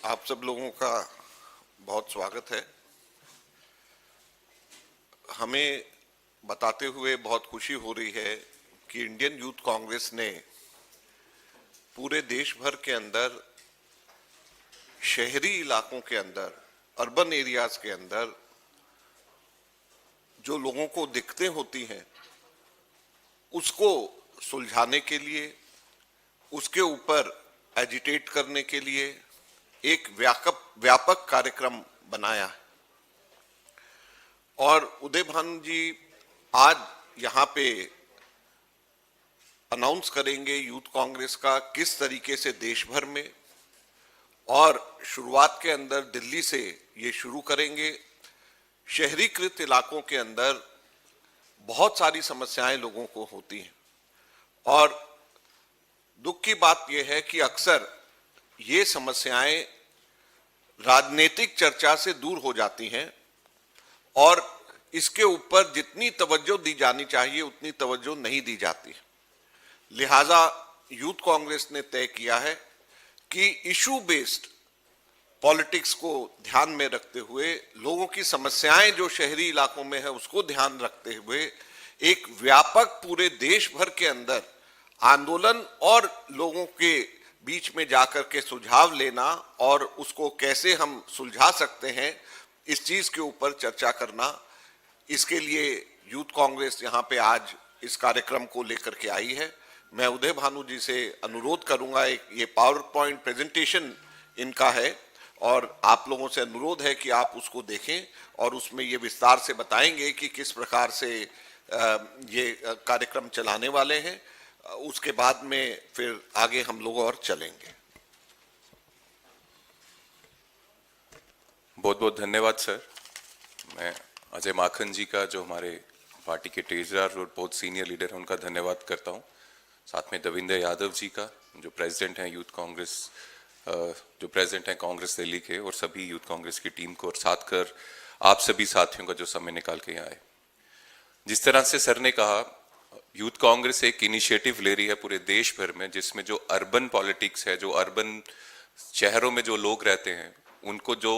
आप सब लोगों का बहुत स्वागत है। हमें बताते हुए बहुत खुशी हो रही है कि इंडियन यूथ कांग्रेस ने पूरे देश भर के अंदर शहरी इलाकों के अंदर, अर्बन एरियाज के अंदर जो लोगों को दिक्कतें होती हैं उसको सुलझाने के लिए, उसके ऊपर एजिटेट करने के लिए एक व्यापक कार्यक्रम बनाया है। और उदय भानु जी आज यहाँ पे अनाउंस करेंगे यूथ कांग्रेस का किस तरीके से देश भर में, और शुरुआत के अंदर दिल्ली से ये शुरू करेंगे। शहरीकृत इलाकों के अंदर बहुत सारी समस्याएं लोगों को होती हैं और दुख की बात यह है कि अक्सर ये समस्याएं राजनीतिक चर्चा से दूर हो जाती हैं और इसके ऊपर जितनी तवज्जो दी जानी चाहिए उतनी तवज्जो नहीं दी जाती। लिहाजा यूथ कांग्रेस ने तय किया है कि इशू बेस्ड पॉलिटिक्स को ध्यान में रखते हुए, लोगों की समस्याएं जो शहरी इलाकों में है उसको ध्यान रखते हुए एक व्यापक पूरे देश भर के अंदर आंदोलन और लोगों के बीच में जाकर के सुझाव लेना और उसको कैसे हम सुलझा सकते हैं, इस चीज के ऊपर चर्चा करना। इसके लिए यूथ कांग्रेस यहाँ पे आज इस कार्यक्रम को लेकर के आई है। मैं उदय भानु जी से अनुरोध करूंगा, ये पावर पॉइंट प्रेजेंटेशन इनका है और आप लोगों से अनुरोध है कि आप उसको देखें और उसमें ये विस्तार से बताएंगे कि किस प्रकार से ये कार्यक्रम चलाने वाले हैं। उसके बाद में फिर आगे हम लोग और चलेंगे। बहुत बहुत धन्यवाद सर। मैं अजय माखन जी का, जो हमारे पार्टी के ट्रेजरर और बहुत सीनियर लीडर हैं, उनका धन्यवाद करता हूं। साथ में दविंदर यादव जी का, जो प्रेसिडेंट हैं यूथ कांग्रेस, जो प्रेसिडेंट हैं कांग्रेस दिल्ली के, और सभी यूथ कांग्रेस की टीम को, और साथ कर आप सभी साथियों का जो समय निकाल के यहाँ आए। जिस तरह से सर ने कहा, यूथ कांग्रेस एक इनिशिएटिव ले रही है पूरे देश भर में, जिसमें जो अर्बन पॉलिटिक्स है, जो अर्बन शहरों में जो लोग रहते हैं, उनको जो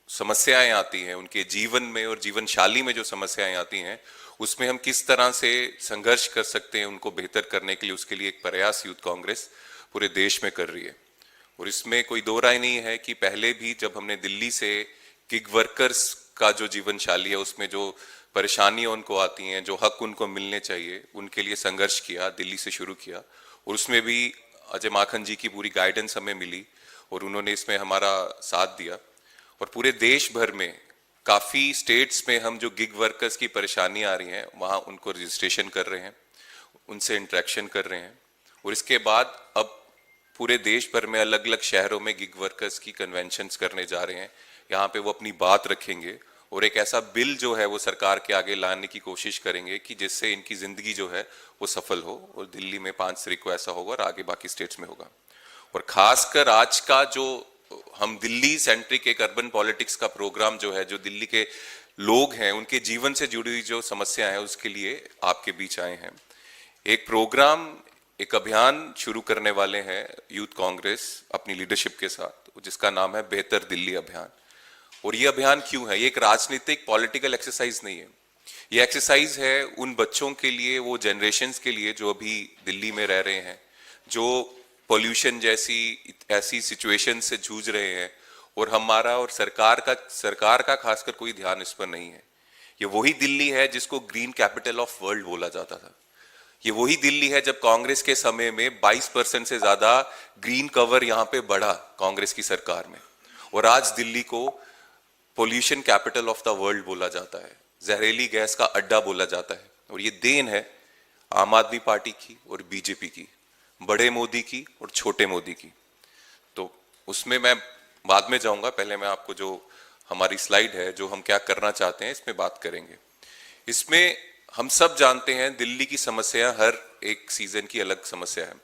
समस्याएं आती हैं, उनके जीवन में और जीवन शैली में जो समस्याएं आती हैं, उसमें हम किस तरह से संघर्ष कर सकते हैं उनको बेहतर करने के लिए, उसके लिए एक प्रयास यूथ कांग्रेस पूरे देश में कर रही है। और इसमें कोई दो राय नहीं है कि पहले भी जब हमने दिल्ली से गिग वर्कर्स का जो जीवन शैली है, उसमें जो परेशानियां उनको आती हैं, जो हक उनको मिलने चाहिए, उनके लिए संघर्ष किया, दिल्ली से शुरू किया। और उसमें भी अजय माखन जी की पूरी गाइडेंस हमें मिली और उन्होंने इसमें हमारा साथ दिया। और पूरे देश भर में काफ़ी स्टेट्स में हम जो गिग वर्कर्स की परेशानी आ रही हैं, वहाँ उनको रजिस्ट्रेशन कर रहे हैं, उनसे इंटरेक्शन कर रहे हैं। और इसके बाद अब पूरे देश भर में अलग अलग शहरों में गिग वर्कर्स की कन्वेंशंस करने जा रहे हैं। यहाँ पे वो अपनी बात रखेंगे और एक ऐसा बिल जो है वो सरकार के आगे लाने की कोशिश करेंगे कि जिससे इनकी ज़िंदगी जो है वो सफल हो। और दिल्ली में 5 तारीख को ऐसा होगा और आगे बाकी स्टेट्स में होगा। और ख़ासकर आज का जो हम दिल्ली सेंट्रिक एक अर्बन पॉलिटिक्स का प्रोग्राम जो है, जो दिल्ली के लोग हैं उनके जीवन से जुड़ी हुई जो समस्या है, उसके लिए आपके बीच आए हैं। एक प्रोग्राम, एक अभियान शुरू करने वाले हैं यूथ कांग्रेस अपनी लीडरशिप के साथ, जिसका नाम है बेहतर दिल्ली अभियान। और ये अभियान क्यों है? ये एक राजनीतिक पॉलिटिकल एक्सरसाइज नहीं है। ये एक्सरसाइज है उन बच्चों के लिए, वो जनरेशन्स के लिए जो अभी दिल्ली में रह रहे हैं, जो पॉल्यूशन जैसी ऐसी सिचुएशन से जूझ रहे हैं, और हमारा और सरकार का खासकर कोई ध्यान इस पर नहीं है। ये वही दिल्ली है जिसको ग्रीन कैपिटल ऑफ वर्ल्ड बोला जाता था। ये वही दिल्ली है जब कांग्रेस के समय में 22% से ज्यादा ग्रीन कवर यहाँ पे बढ़ा कांग्रेस की सरकार में। और आज दिल्ली को pollution capital of the world बोला जाता है, जहरीली गैस का अड्डा बोला जाता है। और ये देन है आम आदमी पार्टी की और बीजेपी की, बड़े मोदी की और छोटे मोदी की। तो उसमें मैं बाद में जाऊंगा, पहले मैं आपको जो हमारी स्लाइड है, जो हम क्या करना चाहते हैं, इसमें बात करेंगे। इसमें हम सब जानते हैं दिल्ली की समस्या हर एक सीजन की अलग समस्या है।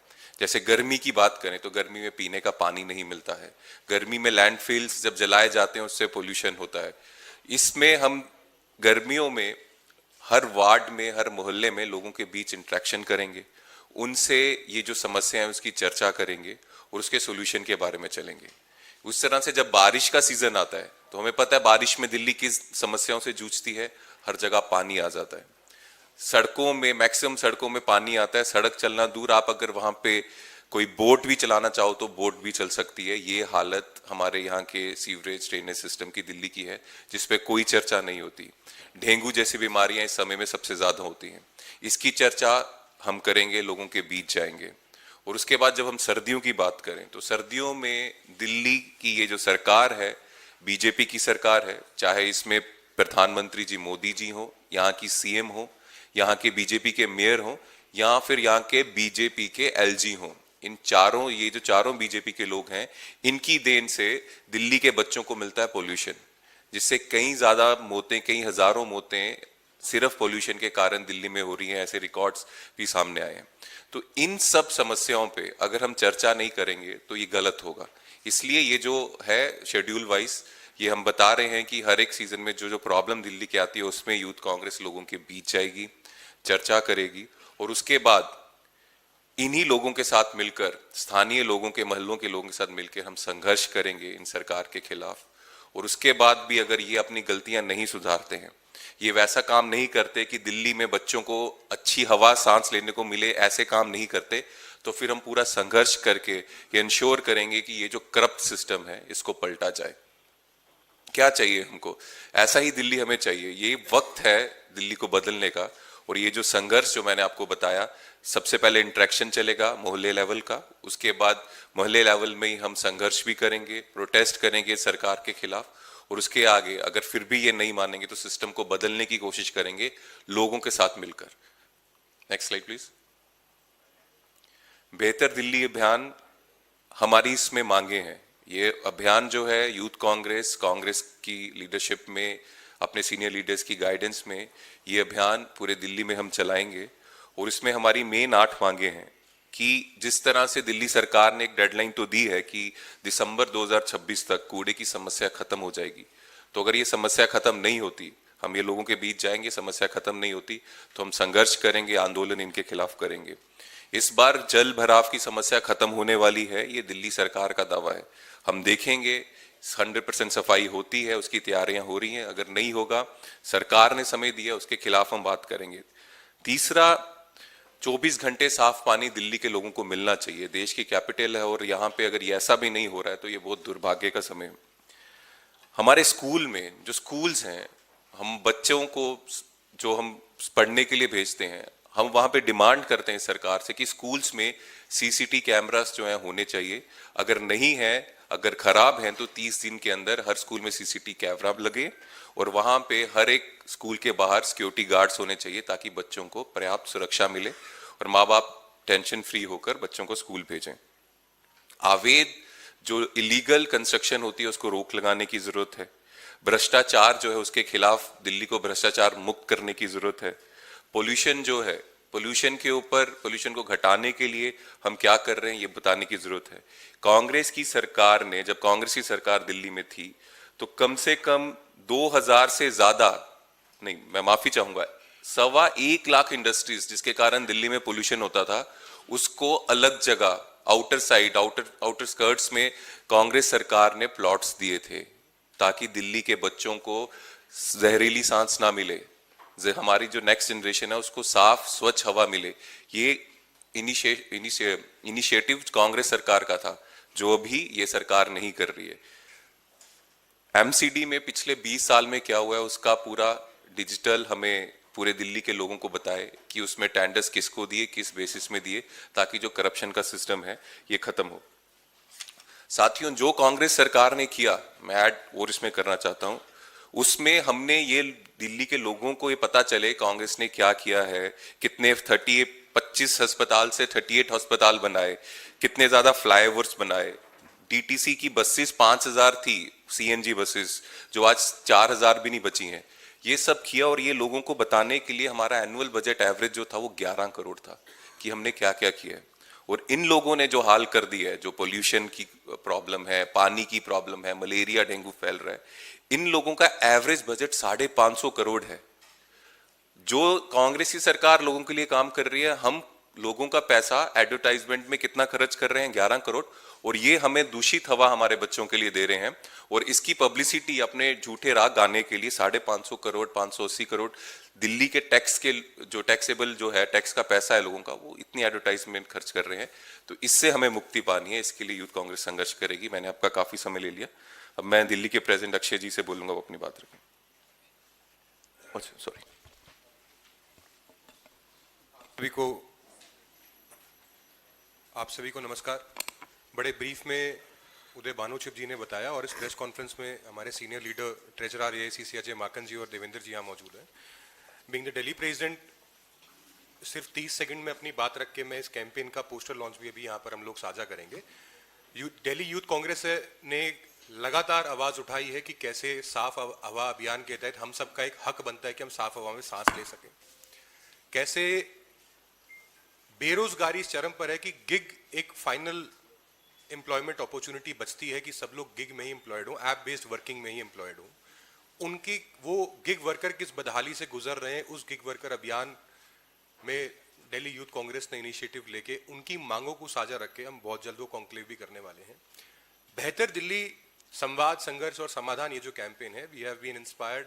जैसे गर्मी की बात करें तो गर्मी में पीने का पानी नहीं मिलता है, गर्मी में लैंडफिल्स जब जलाए जाते हैं उससे पोल्यूशन होता है। इसमें हम गर्मियों में हर वार्ड में, हर मोहल्ले में लोगों के बीच इंटरेक्शन करेंगे, उनसे ये जो समस्या है उसकी चर्चा करेंगे और उसके सोल्यूशन के बारे में चलेंगे। उस तरह से जब बारिश का सीजन आता है तो हमें पता है बारिश में दिल्ली किस समस्याओं से जूझती है, हर जगह पानी आ जाता है, सड़कों में मैक्सिमम सड़कों में पानी आता है, सड़क चलना दूर, आप अगर वहां पे कोई बोट भी चलाना चाहो तो बोट भी चल सकती है। ये हालत हमारे यहाँ के सीवरेज ड्रेनेज सिस्टम की दिल्ली की है, जिसपे कोई चर्चा नहीं होती। डेंगू जैसी बीमारियां इस समय में सबसे ज्यादा होती हैं, इसकी चर्चा हम करेंगे, लोगों के बीच जाएंगे। और उसके बाद जब हम सर्दियों की बात करें तो सर्दियों में दिल्ली की ये जो सरकार है, बीजेपी की सरकार है, चाहे इसमें प्रधानमंत्री जी मोदी जी हो, यहाँ की सीएम हो, यहाँ के बीजेपी के मेयर हो, या फिर यहाँ के बीजेपी के एलजी हो, इन चारों, ये जो चारों बीजेपी के लोग हैं, इनकी देन से दिल्ली के बच्चों को मिलता है पोल्यूशन, जिससे कई ज्यादा मौतें, कई हजारों मौतें सिर्फ पोल्यूशन के कारण दिल्ली में हो रही हैं, ऐसे रिकॉर्ड्स भी सामने आए हैं। तो इन सब समस्याओं पे अगर हम चर्चा नहीं करेंगे तो ये गलत होगा। इसलिए ये जो है शेड्यूल वाइज ये हम बता रहे हैं कि हर एक सीजन में जो जो प्रॉब्लम दिल्ली की आती है उसमें यूथ कांग्रेस लोगों के बीच जाएगी, चर्चा करेगी, और उसके बाद इन्हीं लोगों के साथ मिलकर, स्थानीय लोगों के, मोहल्लों के लोगों के साथ मिलकर हम संघर्ष करेंगे इन सरकार के खिलाफ। और उसके बाद भी अगर ये अपनी गलतियां नहीं सुधारते हैं, ये वैसा काम नहीं करते कि दिल्ली में बच्चों को अच्छी हवा सांस लेने को मिले, ऐसे काम नहीं करते, तो फिर हम पूरा संघर्ष करके ये इंश्योर करेंगे कि ये जो करप्ट सिस्टम है इसको पलटा जाए। क्या चाहिए हमको? ऐसा ही दिल्ली हमें चाहिए। ये वक्त है दिल्ली को बदलने का। और ये जो संघर्ष जो मैंने आपको बताया, सबसे पहले इंटरेक्शन चलेगा मोहल्ले लेवल का, उसके बाद मोहल्ले लेवल में ही हम संघर्ष भी करेंगे, प्रोटेस्ट करेंगे सरकार के खिलाफ, और उसके आगे अगर फिर भी ये नहीं मानेंगे तो सिस्टम को बदलने की कोशिश करेंगे लोगों के साथ मिलकर। Next slide please. बेहतर दिल्ली अभियान हमारी इसमें मांगे हैं। ये अभियान जो है यूथ कांग्रेस, कांग्रेस की लीडरशिप में, अपने सीनियर लीडर्स की गाइडेंस में ये अभियान पूरे दिल्ली में हम चलाएंगे। और इसमें हमारी मेन 8 मांगे हैं कि जिस तरह से दिल्ली सरकार ने एक डेडलाइन तो दी है कि दिसंबर 2026 तक कूड़े की समस्या खत्म हो जाएगी, तो अगर ये समस्या खत्म नहीं होती, हम ये लोगों के बीच जाएंगे, समस्या खत्म नहीं होती तो हम संघर्ष करेंगे, आंदोलन इनके खिलाफ करेंगे। इस बार जल भराव की समस्या खत्म होने वाली है, ये दिल्ली सरकार का दावा है। हम देखेंगे 100% सफाई होती है, उसकी तैयारियां हो रही हैं। अगर नहीं होगा, सरकार ने समय दिया, उसके खिलाफ हम बात करेंगे। तीसरा, 24 घंटे साफ पानी दिल्ली के लोगों को मिलना चाहिए। देश की कैपिटल है और यहाँ पे अगर ये ऐसा भी नहीं हो रहा है तो ये बहुत दुर्भाग्य का समय है। हमारे स्कूल में जो स्कूल्स हैं, हम बच्चों को जो हम पढ़ने के लिए भेजते हैं, हम वहां पे डिमांड करते हैं सरकार से कि स्कूल्स में सीसीटी कैमरास जो है होने चाहिए। अगर नहीं है, अगर खराब हैं, तो 30 दिन के अंदर हर स्कूल में सीसीटी कैमरा लगे और वहां पे हर एक स्कूल के बाहर सिक्योरिटी गार्ड्स होने चाहिए ताकि बच्चों को पर्याप्त सुरक्षा मिले और माँ बाप टेंशन फ्री होकर बच्चों को स्कूल भेजें। अवैध जो इलीगल कंस्ट्रक्शन होती है उसको रोक लगाने की जरूरत है। भ्रष्टाचार जो है उसके खिलाफ दिल्ली को भ्रष्टाचार मुक्त करने की जरूरत है। पोल्यूशन जो है, पोल्यूशन के ऊपर, पोल्यूशन को घटाने के लिए हम क्या कर रहे हैं ये बताने की जरूरत है। कांग्रेस की सरकार ने, जब कांग्रेस की सरकार दिल्ली में थी तो कम से कम 2000 से ज्यादा, नहीं मैं माफी चाहूंगा, 1.25 लाख इंडस्ट्रीज जिसके कारण दिल्ली में पोल्यूशन होता था, उसको अलग जगह आउटर साइड, आउटर स्कर्ट्स में कांग्रेस सरकार ने प्लॉट्स दिए थे ताकि दिल्ली के बच्चों को जहरीली सांस ना मिले, हमारी जो नेक्स्ट जनरेशन है उसको साफ स्वच्छ हवा मिले। ये इनिशिएटिव कांग्रेस सरकार का था जो अभी ये सरकार नहीं कर रही है। एमसीडी में पिछले 20 साल में क्या हुआ है उसका पूरा डिजिटल हमें पूरे दिल्ली के लोगों को बताए कि उसमें टेंडर्स किसको दिए, किस बेसिस में दिए, ताकि जो करप्शन का सिस्टम है ये खत्म हो। साथियों, जो कांग्रेस सरकार ने किया, मैं ऐड और इसमें करना चाहता हूं, उसमें हमने ये दिल्ली के लोगों को ये पता चले कांग्रेस ने क्या किया है, कितने 25 अस्पताल से 38 अस्पताल बनाए, कितने ज्यादा फ्लाईओवर्स बनाए, डीटीसी की बसेस 5000 थी, सीएनजी बसेस जो आज 4000 भी नहीं बची हैं, ये सब किया। और ये लोगों को बताने के लिए हमारा एनुअल बजट एवरेज जो था वो 11 करोड़ था कि हमने क्या क्या किया है। और इन लोगों ने जो हाल कर दिया है, जो पोल्यूशन की प्रॉब्लम है, पानी की प्रॉब्लम है, मलेरिया डेंगू फैल रहा है, इन लोगों का एवरेज बजट 550 करोड़ है। जो कांग्रेस की सरकार लोगों के लिए काम कर रही है, हम लोगों का पैसा एडवर्टाइजमेंट में कितना खर्च कर रहे हैं, 11 करोड़, और ये हमें दूषित हवा हमारे बच्चों के लिए दे रहे हैं। और इसकी पब्लिसिटी अपने झूठे राग गाने के लिए 550 करोड़ 580 करोड़ दिल्ली के टैक्स के जो टैक्सेबल जो है टैक्स का पैसा है लोगों का, वो इतनी एडवर्टाइजमेंट खर्च कर रहे हैं। तो इससे हमें मुक्ति पानी है, इसके लिए यूथ कांग्रेस संघर्ष करेगी। मैंने आपका काफी समय ले लिया, अब मैं दिल्ली के प्रेसिडेंट अक्षय जी से बोलूंगा, वो अपनी बात रखें। सॉरी। आप सभी को नमस्कार। बड़े ब्रीफ में उदय भानुशिव जी ने बताया, और इस प्रेस कॉन्फ्रेंस में हमारे senior leader treasurer AICC Ajay Maken ji और देवेंद्र जी यहाँ मौजूद हैं। बीइंग द दिल्ली प्रेसिडेंट, सिर्फ 30 सेकंड में अपनी बात रख के मैं इस कैंपेन का पोस्टर लॉन्च भी अभी यहाँ पर हम लोग साझा करेंगे। दिल्ली यूथ कांग्रेस ने लगातार आवाज उठाई है कि कैसे साफ हवा अभियान के तहत हम सबका एक हक बनता है कि हम साफ हवा में सांस ले सकें। कैसे बेरोजगारी इस चरम पर है कि गिग एक फाइनल एम्प्लॉयमेंट अपॉर्चुनिटी बचती है कि सब लोग गिग में ही एम्प्लॉयड हो, ऐप बेस्ड वर्किंग में ही एम्प्लॉयड हो। उनकी वो गिग वर्कर किस बदहाली से गुजर रहे हैं, उस गिग वर्कर अभियान में दिल्ली यूथ कांग्रेस ने इनिशिएटिव लेके उनकी मांगों को साझा रख के हम बहुत जल्द वो कॉन्क्लेव भी करने वाले हैं। बेहतर दिल्ली संवाद, संघर्ष और समाधान, ये जो कैंपेन है, we have been inspired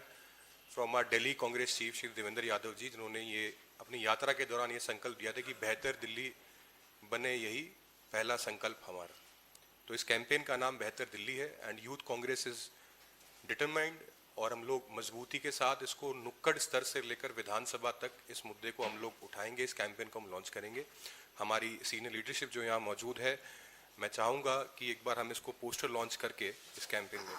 from our Delhi Congress chief Shri Devendra Yadav ji, जिन्होंने ये अपनी यात्रा के दौरान ये संकल्प दिया था कि बेहतर दिल्ली बने, यही पहला संकल्प हमारा। तो इस कैंपेन का नाम बेहतर दिल्ली है and youth Congress is determined, और हम लोग मजबूती के साथ इसको नुक्कड़ स्तर से लेकर विधानसभा तक इस मुद्दे को हम लोग उठाएंगे। इस कैंपेन को हम लॉन्च करेंगे। हमारी सीनियर लीडरशिप जो यहाँ मौजूद है, मैं चाहूँगा कि एक बार हम इसको पोस्टर लॉन्च करके इस कैंपेन में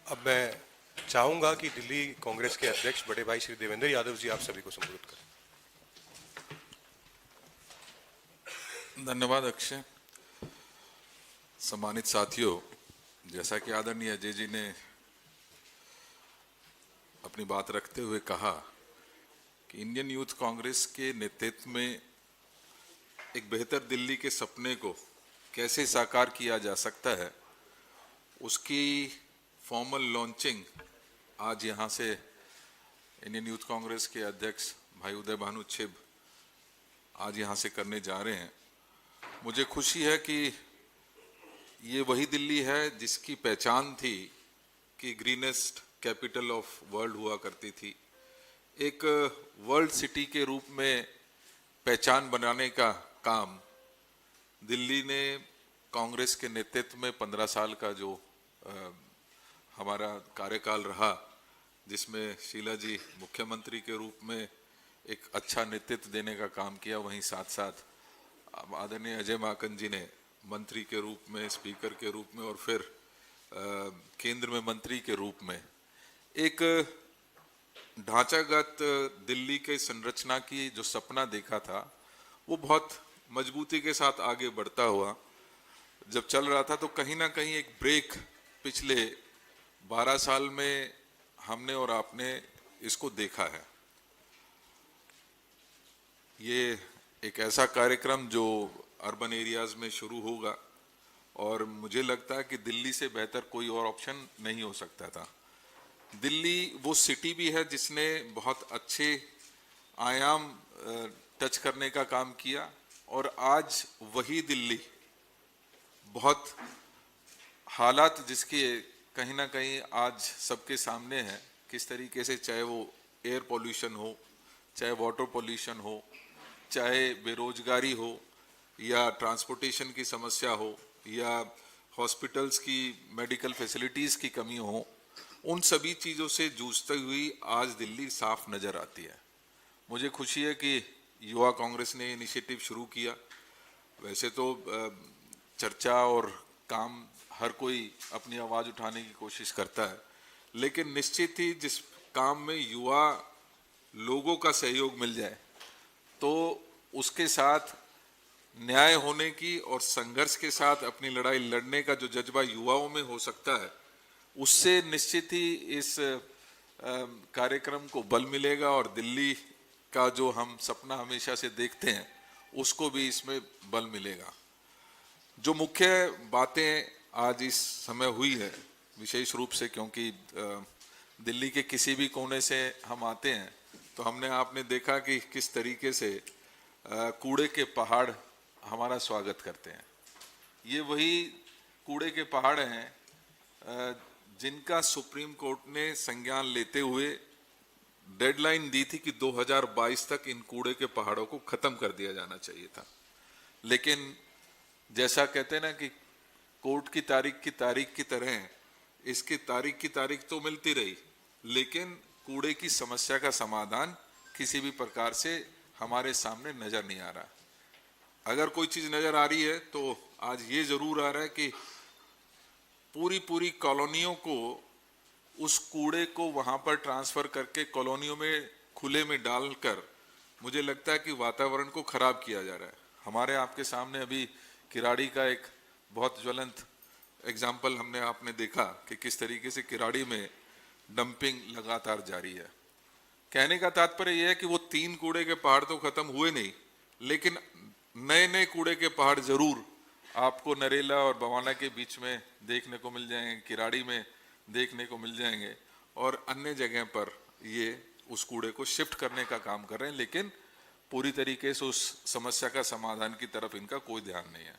अब मैं चाहूंगा कि दिल्ली कांग्रेस के अध्यक्ष बड़े भाई श्री देवेंद्र यादव जी आप सभी को संबोधित करें। धन्यवाद अक्षय। सम्मानित साथियों, जैसा कि आदरणीय अजय जी ने अपनी बात रखते हुए कहा कि इंडियन यूथ कांग्रेस के नेतृत्व में एक बेहतर दिल्ली के सपने को कैसे साकार किया जा सकता है, उसकी फॉर्मल लॉन्चिंग आज यहाँ से इंडियन यूथ कांग्रेस के अध्यक्ष भाई उदय भानुशिव आज यहाँ से करने जा रहे हैं। मुझे खुशी है कि ये वही दिल्ली है जिसकी पहचान थी कि ग्रीनेस्ट कैपिटल ऑफ वर्ल्ड हुआ करती थी। एक वर्ल्ड सिटी के रूप में पहचान बनाने का काम दिल्ली ने कांग्रेस के नेतृत्व में 15 साल का जो हमारा कार्यकाल रहा, जिसमें शीला जी मुख्यमंत्री के रूप में एक अच्छा नेतृत्व देने का काम किया, वहीं साथ साथ आदरणीय अजय माकन जी ने मंत्री के रूप में, स्पीकर के रूप में और फिर केंद्र में मंत्री के रूप में एक ढांचागत दिल्ली के संरचना की जो सपना देखा था, वो बहुत मजबूती के साथ आगे बढ़ता हुआ जब चल रहा था, तो कहीं ना कहीं एक ब्रेक पिछले 12 साल में हमने और आपने इसको देखा है। ये एक ऐसा कार्यक्रम जो अर्बन एरियाज में शुरू होगा, और मुझे लगता है कि दिल्ली से बेहतर कोई और ऑप्शन नहीं हो सकता था। दिल्ली वो सिटी भी है जिसने बहुत अच्छे आयाम टच करने का काम किया, और आज वही दिल्ली बहुत हालात जिसके कहीं ना कहीं आज सबके सामने है, किस तरीके से, चाहे वो एयर पोल्यूशन हो, चाहे वाटर पोल्यूशन हो, चाहे बेरोजगारी हो, या ट्रांसपोर्टेशन की समस्या हो, या हॉस्पिटल्स की मेडिकल फैसिलिटीज़ की कमी हो, उन सभी चीज़ों से जूझती हुई आज दिल्ली साफ नज़र आती है। मुझे खुशी है कि युवा कांग्रेस ने इनिशिएटिव शुरू किया, वैसे तो चर्चा और काम हर कोई अपनी आवाज़ उठाने की कोशिश करता है, लेकिन निश्चित ही जिस काम में युवा लोगों का सहयोग मिल जाए तो उसके साथ न्याय होने की और संघर्ष के साथ अपनी लड़ाई लड़ने का जो जज्बा युवाओं में हो सकता है, उससे निश्चित ही इस कार्यक्रम को बल मिलेगा और दिल्ली का जो हम सपना हमेशा से देखते हैं उसको भी इसमें बल मिलेगा। जो मुख्य बातें आज इस समय हुई है, विशेष रूप से क्योंकि दिल्ली के किसी भी कोने से हम आते हैं तो आपने देखा कि किस तरीके से कूड़े के पहाड़ हमारा स्वागत करते हैं। ये वही कूड़े के पहाड़ हैं जिनका सुप्रीम कोर्ट ने संज्ञान लेते हुए डेडलाइन दी थी कि 2022 तक इन कूड़े के पहाड़ों को खत्म कर दिया जाना चाहिए था। लेकिन जैसा कहते हैं ना कि कोर्ट की तारीख की तरह इसकी तारीख की तारीख तो मिलती रही, लेकिन कूड़े की समस्या का समाधान किसी भी प्रकार से हमारे सामने नजर नहीं आ रहा। अगर कोई चीज नजर आ रही है तो आज ये जरूर आ रहा है कि पूरी कॉलोनियों को उस कूड़े को वहां पर ट्रांसफर करके कॉलोनियों में खुले में डालकर मुझे लगता है कि वातावरण को खराब किया जा रहा है। हमारे आपके सामने अभी किराड़ी का एक बहुत ज्वलंत एग्जाम्पल आपने देखा कि किस तरीके से किराड़ी में डंपिंग लगातार जारी है। कहने का तात्पर्य यह है कि वो 3 कूड़े के पहाड़ तो खत्म हुए नहीं, लेकिन नए कूड़े के पहाड़ जरूर आपको नरेला और बवाना के बीच में देखने को मिल जाएंगे, किराड़ी में देखने को मिल जाएंगे और अन्य जगह पर ये उस कूड़े को शिफ्ट करने का काम कर रहे हैं, लेकिन पूरी तरीके से उस समस्या का समाधान की तरफ इनका कोई ध्यान नहीं है।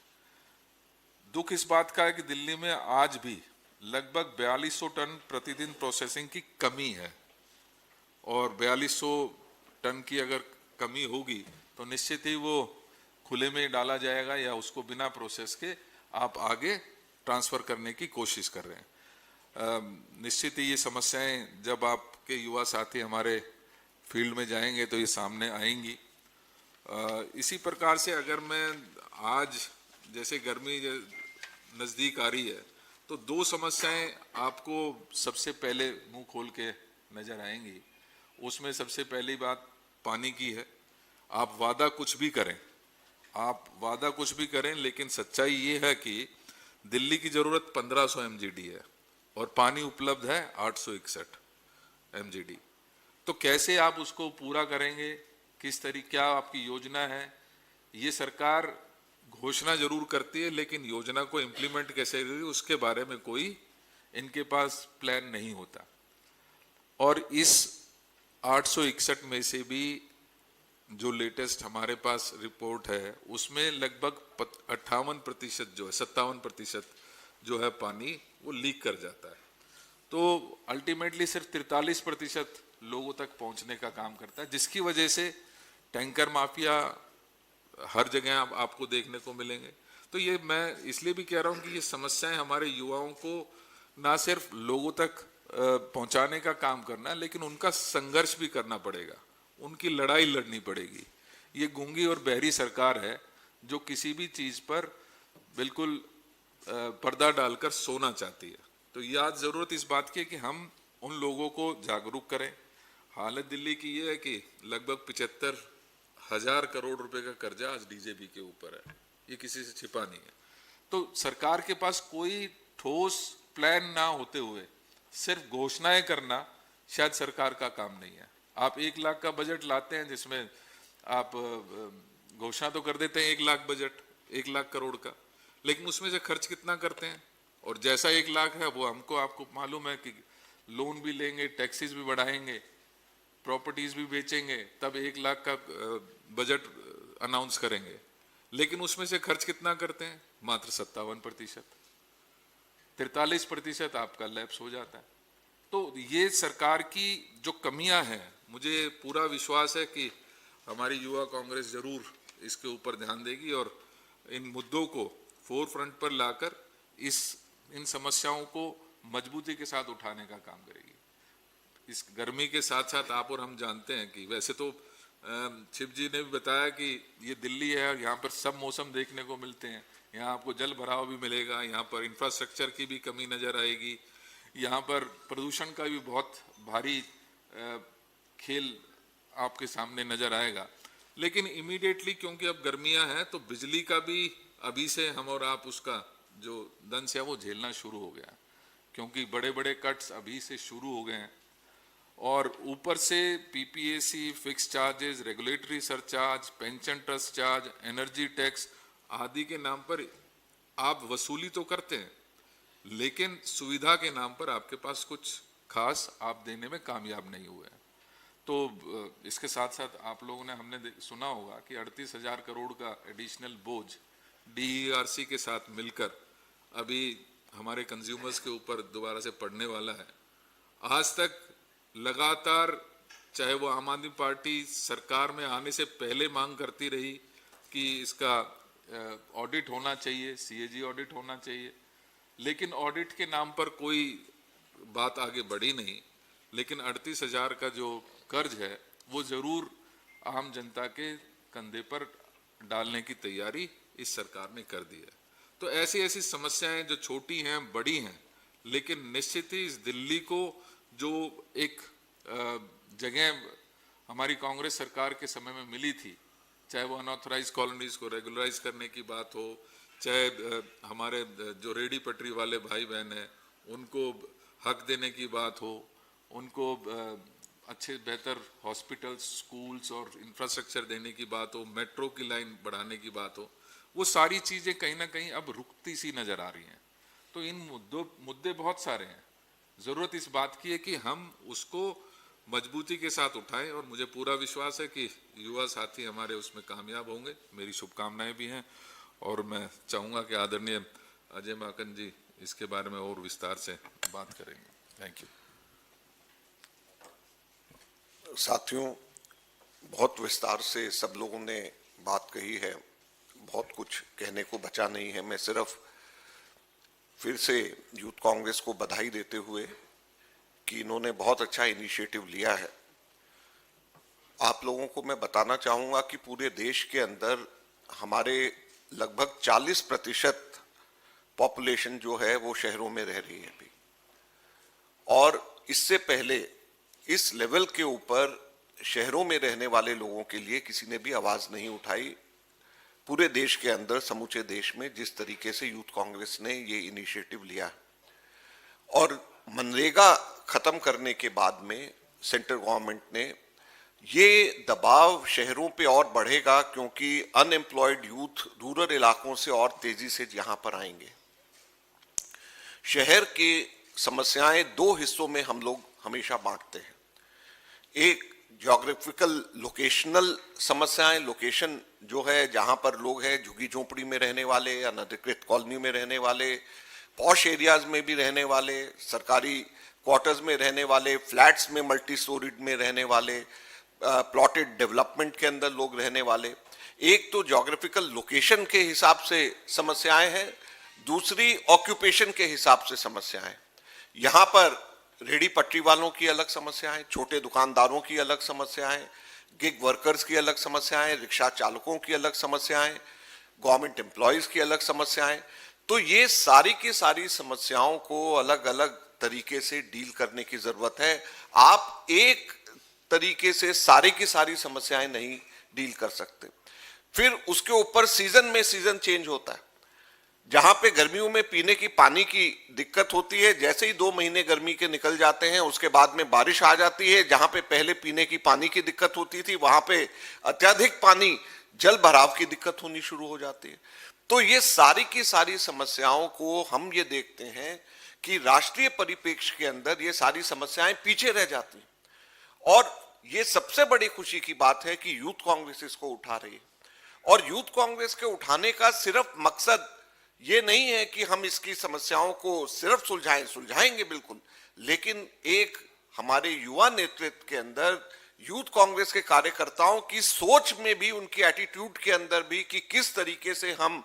दुख इस बात का है कि दिल्ली में आज भी लगभग 4200 टन प्रतिदिन प्रोसेसिंग की कमी है और 4200 टन की अगर कमी होगी तो निश्चित ही वो खुले में डाला जाएगा या उसको बिना प्रोसेस के आप आगे ट्रांसफर करने की कोशिश कर रहे हैं। निश्चित ही ये समस्याएं जब आपके युवा साथी हमारे फील्ड में जाएंगे तो ये सामने आएंगी। इसी प्रकार से अगर मैं आज जैसे गर्मी नज़दीक आ रही है तो 2 समस्याएं आपको सबसे पहले मुंह खोल के नजर आएंगी। उसमें सबसे पहली बात पानी की है। आप वादा कुछ भी करें लेकिन सच्चाई ये है कि दिल्ली की जरूरत 1500 MGD है और पानी उपलब्ध है 861 MGD। तो कैसे आप उसको पूरा करेंगे, किस तरीके, क्या आपकी योजना है? ये सरकार घोषणा जरूर करती है लेकिन योजना को इम्प्लीमेंट कैसे करेगी उसके बारे में कोई इनके पास प्लान नहीं होता। और इस 861 में से भी जो लेटेस्ट हमारे पास रिपोर्ट है उसमें लगभग 58% जो है 57% जो है पानी वो लीक कर जाता है। तो अल्टीमेटली सिर्फ 43% लोगों तक पहुंचने का काम करता है, जिसकी वजह से टैंकर माफिया हर जगह आपको देखने को मिलेंगे। तो ये मैं इसलिए भी कह रहा हूँ कि ये समस्याएं हमारे युवाओं को ना सिर्फ लोगों तक पहुंचाने का काम करना है लेकिन उनका संघर्ष भी करना पड़ेगा, उनकी लड़ाई लड़नी पड़ेगी। ये गूंगी और बहरी सरकार है जो किसी भी चीज पर बिल्कुल पर्दा डालकर सोना चाहती है। तो ये आज जरूरत इस बात की है कि हम उन लोगों को जागरूक करें। हालत दिल्ली की ये है कि लगभग 75,000 करोड़ रुपए का कर्जा आज डीजेपी के ऊपर है, ये किसी से छिपा नहीं है। तो सरकार के पास कोई ठोस प्लान ना होते हुए सिर्फ घोषणाएं करना शायद सरकार का काम नहीं है। आप 1 लाख का बजट लाते हैं जिसमें आप घोषणा तो कर देते हैं 1 लाख बजट, 1 लाख करोड़ का, लेकिन उसमें से खर्च कितना करते हैं? और जैसा 1 लाख है वो आपको मालूम है कि लोन भी लेंगे, टैक्सेस भी बढ़ाएंगे, प्रॉपर्टीज भी बेचेंगे, तब 1 लाख का बजट अनाउंस करेंगे, लेकिन उसमें से खर्च कितना करते हैं? मात्र 57%। 43% आपका लैप्स हो जाता है। तो ये सरकार की जो कमियां हैं, मुझे पूरा विश्वास है कि हमारी युवा कांग्रेस जरूर इसके ऊपर ध्यान देगी और इन मुद्दों को फोर फ्रंट पर लाकर इन समस्याओं को मजबूती के साथ उठाने का काम करेगी। इस गर्मी के साथ साथ आप और हम जानते हैं कि वैसे तो शिव जी ने भी बताया कि ये दिल्ली है और यहाँ पर सब मौसम देखने को मिलते हैं। यहाँ आपको जल भराव भी मिलेगा, यहाँ पर इंफ्रास्ट्रक्चर की भी कमी नज़र आएगी, यहाँ पर प्रदूषण का भी बहुत भारी खेल आपके सामने नज़र आएगा। लेकिन इमीडिएटली क्योंकि अब गर्मियाँ हैं तो बिजली का भी अभी से हम और आप उसका जो दंश है वो झेलना शुरू हो गया, क्योंकि बड़े बड़े कट्स अभी से शुरू हो गए हैं। और ऊपर से PPAC, fix charges, regulatory surcharge, pension trust charge, energy tax आदि के नाम पर आप वसूली तो करते हैं, लेकिन सुविधा के नाम पर आपके पास कुछ खास आप देने में कामयाब नहीं हुए हैं। तो इसके साथ साथ आप लोगों ने हमने सुना होगा कि 38,000 करोड़ का एडिशनल बोझ डीईआरसी के साथ मिलकर अभी हमारे कंज्यूमर्स के ऊपर दोबारा से पड़ने वाला है। आज तक लगातार चाहे वो आम आदमी पार्टी सरकार में आने से पहले मांग करती रही कि इसका ऑडिट होना चाहिए, सीएजी ऑडिट होना चाहिए, लेकिन ऑडिट के नाम पर कोई बात आगे बढ़ी नहीं। लेकिन 38,000 का जो कर्ज है वो जरूर आम जनता के कंधे पर डालने की तैयारी इस सरकार ने कर दी है। तो ऐसी ऐसी समस्याएं जो छोटी हैं, बड़ी हैं, लेकिन निश्चित ही इस दिल्ली को जो एक जगह हमारी कांग्रेस सरकार के समय में मिली थी, चाहे वो अनऑथराइज कॉलोनीज को रेगुलराइज करने की बात हो, चाहे हमारे जो रेडी पटरी वाले भाई बहन हैं उनको हक देने की बात हो, उनको अच्छे बेहतर हॉस्पिटल्स, स्कूल्स और इंफ्रास्ट्रक्चर देने की बात हो, मेट्रो की लाइन बढ़ाने की बात हो, वो सारी चीज़ें कहीं ना कहीं अब रुकती सी नज़र आ रही हैं। तो इन मुद्दे बहुत सारे हैं। ज़रूरत इस बात की है कि हम उसको मजबूती के साथ उठाएं और मुझे पूरा विश्वास है कि युवा साथी हमारे उसमें कामयाब होंगे। मेरी शुभकामनाएं भी हैं और मैं चाहूँगा कि आदरणीय अजय माकन जी इसके बारे में और विस्तार से बात करेंगे। Thank you. साथियों, बहुत विस्तार से सब लोगों ने बात कही है, बहुत कुछ कहने को बचा नहीं है। मैं सिर्फ फिर से यूथ कांग्रेस को बधाई देते हुए कि इन्होंने बहुत अच्छा इनिशिएटिव लिया है। आप लोगों को मैं बताना चाहूँगा कि पूरे देश के अंदर हमारे लगभग 40% पॉपुलेशन जो है वो शहरों में रह रही है अभी, और इससे पहले इस लेवल के ऊपर शहरों में रहने वाले लोगों के लिए किसी ने भी आवाज नहीं उठाई। पूरे देश के अंदर, समूचे देश में जिस तरीके से यूथ कांग्रेस ने ये इनिशिएटिव लिया, और मनरेगा खत्म करने के बाद में सेंट्रल गवर्नमेंट ने ये दबाव शहरों पे और बढ़ेगा, क्योंकि अनएम्प्लॉयड यूथ रूरल इलाकों से और तेजी से यहाँ पर आएंगे। शहर की समस्याएं दो हिस्सों में हम लोग हमेशा बांटते हैं। एक ज्योग्राफिकल लोकेशनल समस्याएं, लोकेशन जो है जहां पर लोग हैं झुग्गी झोंपड़ी में रहने वाले, अनधिकृत कॉलोनी में रहने वाले, पॉश एरियाज में भी रहने वाले, सरकारी क्वार्टर्स में रहने वाले, फ्लैट्स में मल्टी स्टोरीड में रहने वाले, प्लॉटेड डेवलपमेंट के अंदर लोग रहने वाले। एक तो ज्योग्राफिकल लोकेशन के हिसाब से समस्याएं हैं, दूसरी ऑक्यूपेशन के हिसाब से समस्याएं। यहाँ पर रेडी पटरी वालों की अलग समस्याएं, छोटे दुकानदारों की अलग समस्याएं, गिग वर्कर्स की अलग समस्याएं, रिक्शा चालकों की अलग समस्याएं, गवर्नमेंट एम्प्लॉयज की अलग समस्याएं। तो ये सारी की सारी समस्याओं को अलग अलग तरीके से डील करने की जरूरत है। आप एक तरीके से सारी की सारी समस्याएं नहीं डील कर सकते। फिर उसके ऊपर सीजन में सीजन चेंज होता है। जहां पे गर्मियों में पीने की पानी की दिक्कत होती है, जैसे ही 2 महीने गर्मी के निकल जाते हैं उसके बाद में बारिश आ जाती है। जहां पे पहले पीने की पानी की दिक्कत होती थी, वहां पे अत्यधिक पानी जल भराव की दिक्कत होनी शुरू हो जाती है। तो ये सारी की सारी समस्याओं को हम ये देखते हैं कि राष्ट्रीय परिप्रेक्ष्य के अंदर ये सारी समस्याएं पीछे रह जाती हैं। और ये सबसे बड़ी खुशी की बात है कि यूथ कांग्रेस इसको उठा रही है। और यूथ कांग्रेस के उठाने का सिर्फ मकसद ये नहीं है कि हम इसकी समस्याओं को सिर्फ सुलझाएंगे बिल्कुल, लेकिन एक हमारे युवा नेतृत्व के अंदर यूथ कांग्रेस के कार्यकर्ताओं की सोच में भी, उनकी एटीट्यूड के अंदर भी, कि किस तरीके से हम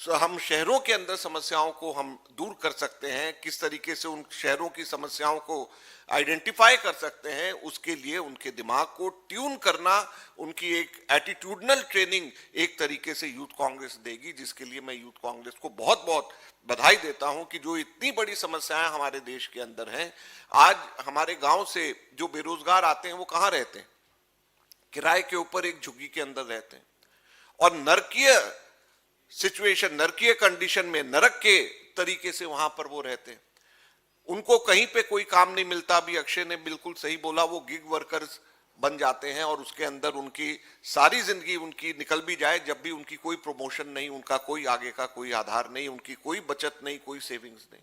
हम शहरों के अंदर समस्याओं को हम दूर कर सकते हैं, किस तरीके से उन शहरों की समस्याओं को आइडेंटिफाई कर सकते हैं, उसके लिए उनके दिमाग को ट्यून करना, उनकी एक एटीट्यूडनल ट्रेनिंग एक तरीके से यूथ कांग्रेस देगी, जिसके लिए मैं यूथ कांग्रेस को बहुत बहुत बधाई देता हूं कि जो इतनी बड़ी समस्याएं हमारे देश के अंदर हैं। आज हमारे गांव से जो बेरोजगार आते हैं वो कहाँ रहते हैं? किराए के ऊपर एक झुग्गी के अंदर रहते हैं और नरकीय सिचुएशन, नरकीय कंडीशन में, नरक के तरीके से वहां पर वो रहते हैं। उनको कहीं पे कोई काम नहीं मिलता। अभी अक्षय ने बिल्कुल सही बोला, वो गिग वर्कर्स बन जाते हैं और उसके अंदर उनकी सारी जिंदगी उनकी निकल भी जाए, जब भी उनकी कोई प्रमोशन नहीं, उनका कोई आगे का कोई आधार नहीं, उनकी कोई बचत नहीं, कोई सेविंग्स नहीं।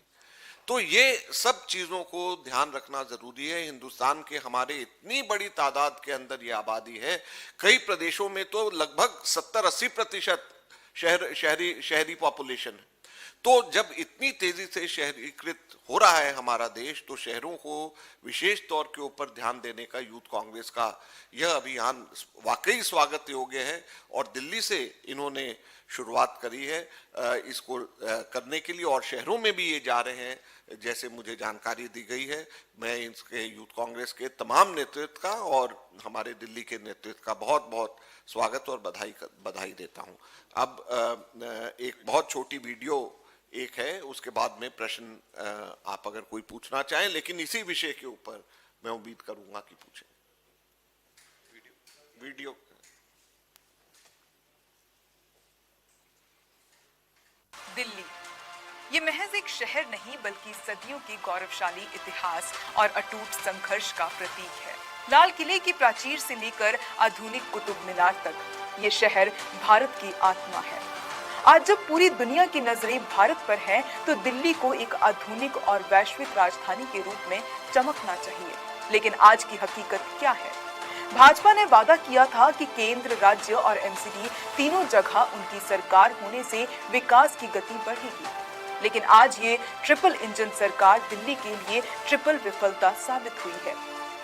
तो ये सब चीजों को ध्यान रखना जरूरी है। हिंदुस्तान के हमारे इतनी बड़ी तादाद के अंदर ये आबादी है, कई प्रदेशों में तो लगभग 70-80% शहरी पॉपुलेशन है। तो जब इतनी तेजी से शहरीकृत हो रहा है हमारा देश, तो शहरों को विशेष तौर के ऊपर ध्यान देने का यूथ कांग्रेस का यह अभियान वाकई स्वागत योग्य है और दिल्ली से इन्होंने शुरुआत करी है इसको करने के लिए, और शहरों में भी ये जा रहे हैं जैसे मुझे जानकारी दी गई है। मैं इसके यूथ कांग्रेस के तमाम नेतृत्व का और हमारे दिल्ली के नेतृत्व का बहुत बहुत स्वागत और बधाई देता हूं। अब एक बहुत छोटी वीडियो एक है, उसके बाद में प्रश्न आप अगर कोई पूछना चाहें, लेकिन इसी विषय के ऊपर मैं उम्मीद करूंगा कि पूछें। वीडियो दिल्ली ये महज एक शहर नहीं बल्कि सदियों की गौरवशाली इतिहास और अटूट संघर्ष का प्रतीक है। लाल किले की प्राचीर से लेकर आधुनिक कुतुब मीनार तक ये शहर भारत की आत्मा है। आज जब पूरी दुनिया की नजरें भारत पर हैं, तो दिल्ली को एक आधुनिक और वैश्विक राजधानी के रूप में चमकना चाहिए। लेकिन आज की हकीकत क्या है? भाजपा ने वादा किया था कि केंद्र, राज्य और एमसीडी तीनों जगह उनकी सरकार होने से विकास की गति बढ़ेगी। लेकिन आज ये ट्रिपल इंजन सरकार दिल्ली के लिए ट्रिपल विफलता साबित हुई है।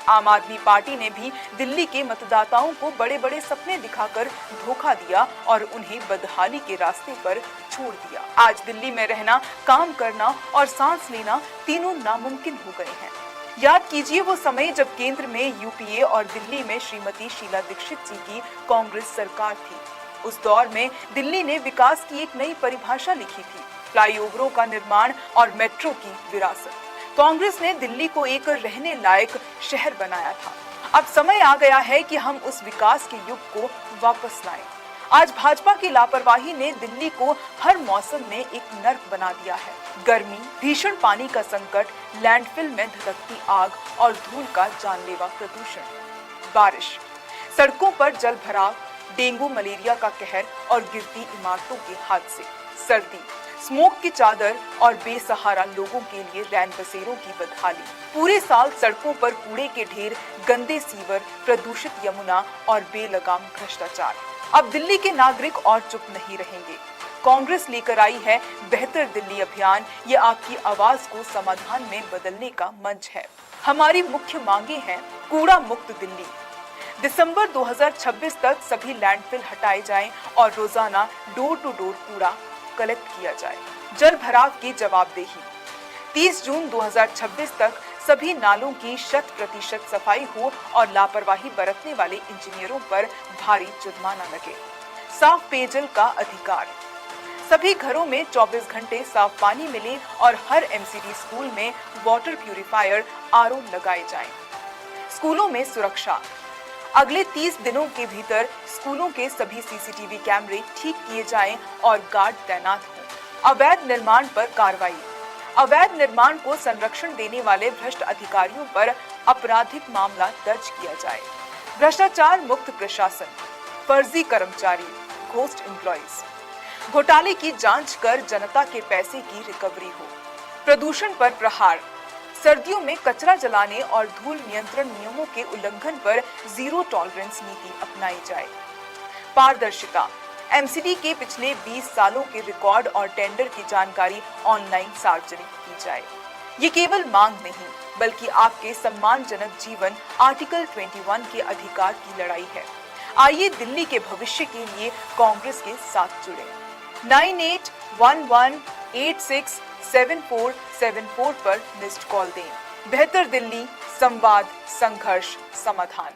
आम आदमी पार्टी ने भी दिल्ली के मतदाताओं को बड़े बड़े सपने दिखाकर धोखा दिया और उन्हें बदहाली के रास्ते पर छोड़ दिया। आज दिल्ली में रहना, काम करना और सांस लेना तीनों नामुमकिन हो गए हैं। याद कीजिए वो समय जब केंद्र में यूपीए और दिल्ली में श्रीमती शीला दीक्षित जी की कांग्रेस सरकार थी। उस दौर में दिल्ली ने विकास की एक नई परिभाषा लिखी थी, फ्लाईओवरों का निर्माण और मेट्रो की विरासत। कांग्रेस ने दिल्ली को एक रहने लायक शहर बनाया था। अब समय आ गया है कि हम उस विकास के युग को वापस लाएं। आज भाजपा की लापरवाही ने दिल्ली को हर मौसम में एक नर्क बना दिया है। गर्मी, भीषण पानी का संकट, लैंडफिल में धधकती आग और धूल का जानलेवा प्रदूषण, बारिश, सड़कों पर जल भराव, डेंगू मलेरिया का कहर और गिरती इमारतों के हादसे, सर्दी, स्मोक की चादर और बेसहारा लोगों के लिए रैन बसेरों की बदहाली। पूरे साल सड़कों पर कूड़े के ढेर, गंदे सीवर, प्रदूषित यमुना और बेलगाम भ्रष्टाचार। अब दिल्ली के नागरिक और चुप नहीं रहेंगे। कांग्रेस लेकर आई है बेहतर दिल्ली अभियान। ये आपकी आवाज को समाधान में बदलने का मंच है। हमारी मुख्य मांगे हैं कूड़ा मुक्त दिल्ली। दिसंबर 2026 तक सभी लैंडफिल हटाए जाएं और रोजाना डोर टू डोर कूड़ा कलेक्ट किया जाए। जल भराव की जवाबदेही। 30 जून 2026 तक सभी नालों की 100% सफाई हो और लापरवाही बरतने वाले इंजीनियरों पर भारी जुर्माना लगे। साफ पेयजल का अधिकार। सभी घरों में 24 घंटे साफ पानी मिले और हर एमसीडी स्कूल में वाटर प्यूरिफायर आरओ लगाए जाएं। स्कूलों में सुरक्षा। अगले 30 दिनों के भीतर स्कूलों के सभी सीसीटीवी कैमरे ठीक किए जाएं और गार्ड तैनात हों। अवैध निर्माण पर कार्रवाई। अवैध निर्माण को संरक्षण देने वाले भ्रष्ट अधिकारियों पर आपराधिक मामला दर्ज किया जाए। भ्रष्टाचार मुक्त प्रशासन। फर्जी कर्मचारी, घोस्ट एम्प्लॉइज। घोटाले की जांच कर जनता के पैसे की रिकवरी हो। प्रदूषण पर प्रहार। सर्दियों में कचरा जलाने और धूल नियंत्रण नियमों के उल्लंघन पर जीरो टॉलरेंस नीति अपनाई जाए। पारदर्शिता। एमसीडी के पिछले 20 सालों के रिकॉर्ड और टेंडर की जानकारी ऑनलाइन सार्वजनिक की जाए। ये केवल मांग नहीं बल्कि आपके सम्मानजनक जीवन आर्टिकल 21 के अधिकार की लड़ाई है। आइए दिल्ली के भविष्य के लिए कांग्रेस के साथ जुड़े। 11867474 पर मिस्ड कॉल दें। बेहतर दिल्ली, संवाद, संघर्ष, समाधान।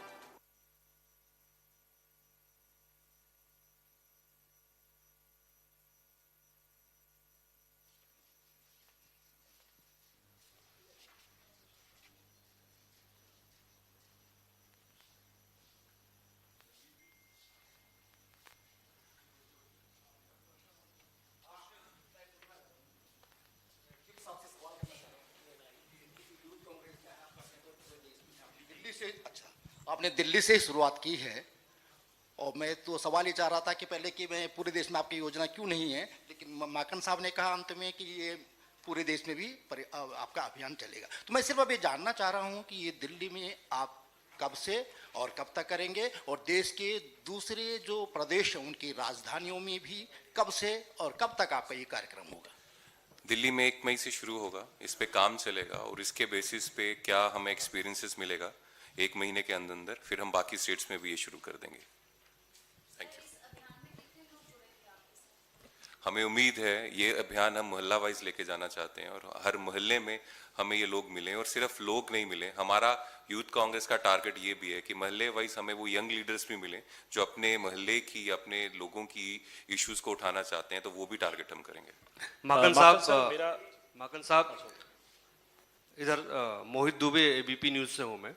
दिल्ली से, अच्छा आपने दिल्ली से ही शुरुआत की है, और मैं तो सवाल ये चाह रहा था कि पहले कि मैं पूरे देश में आपकी योजना क्यों नहीं है, लेकिन माकन साहब ने कहा अंत में कि ये पूरे देश में भी आपका अभियान चलेगा। तो मैं सिर्फ अब ये जानना चाह रहा हूँ कि ये दिल्ली में आप कब से और कब तक करेंगे, और देश के दूसरे जो प्रदेश हैं उनकी राजधानियों में भी कब से और कब तक आपका ये कार्यक्रम होगा? दिल्ली में 1 मई से शुरू होगा, इस पे काम चलेगा और इसके बेसिस पे क्या हमें एक्सपीरियंसेस मिलेगा 1 महीने के अंदर अंदर, फिर हम बाकी स्टेट्स में भी ये शुरू कर देंगे। Thank you. हमें उम्मीद है ये अभियान हम मोहल्ला वाइज लेके जाना चाहते हैं और हर मोहल्ले में हमें ये लोग मिलें, और सिर्फ लोग नहीं मिले, हमारा यूथ कांग्रेस का टारगेट ये भी है कि मोहल्ले वाइज हमें वो यंग लीडर्स भी मिलें जो अपने मोहल्ले की, अपने लोगों की इश्यूज को उठाना चाहते हैं, तो वो भी टारगेट हम करेंगे। माकन साहब इधर मोहित दुबे एबीपी न्यूज़ से हूँ मैं।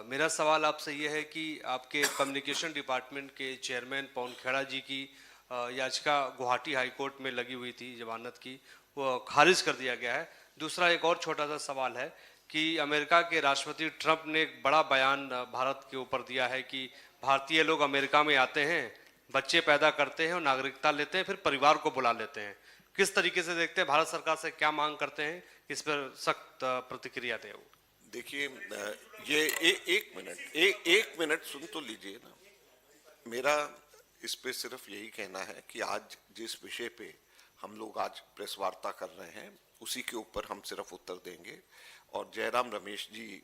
मेरा सवाल आपसे ये है कि आपके कम्युनिकेशन डिपार्टमेंट के चेयरमैन पवन खेड़ा जी की याचिका गुवाहाटी हाई कोर्ट में लगी हुई थी जमानत की, वो खारिज कर दिया गया है। दूसरा एक और छोटा सा सवाल है कि अमेरिका के राष्ट्रपति ट्रंप ने एक बड़ा बयान भारत के ऊपर दिया है कि भारतीय लोग अमेरिका में आते हैं, बच्चे पैदा करते हैं और नागरिकता लेते हैं, फिर परिवार को बुला लेते हैं। किस तरीके से देखते हैं, भारत सरकार से क्या मांग करते हैं, इस पर सख्त प्रतिक्रिया दें। देखिए, ये एक मिनट सुन तो लीजिए ना। मेरा इस पे सिर्फ यही कहना है कि आज जिस विषय पे हम लोग आज प्रेस वार्ता कर रहे हैं उसी के ऊपर हम सिर्फ उत्तर देंगे, और जयराम रमेश जी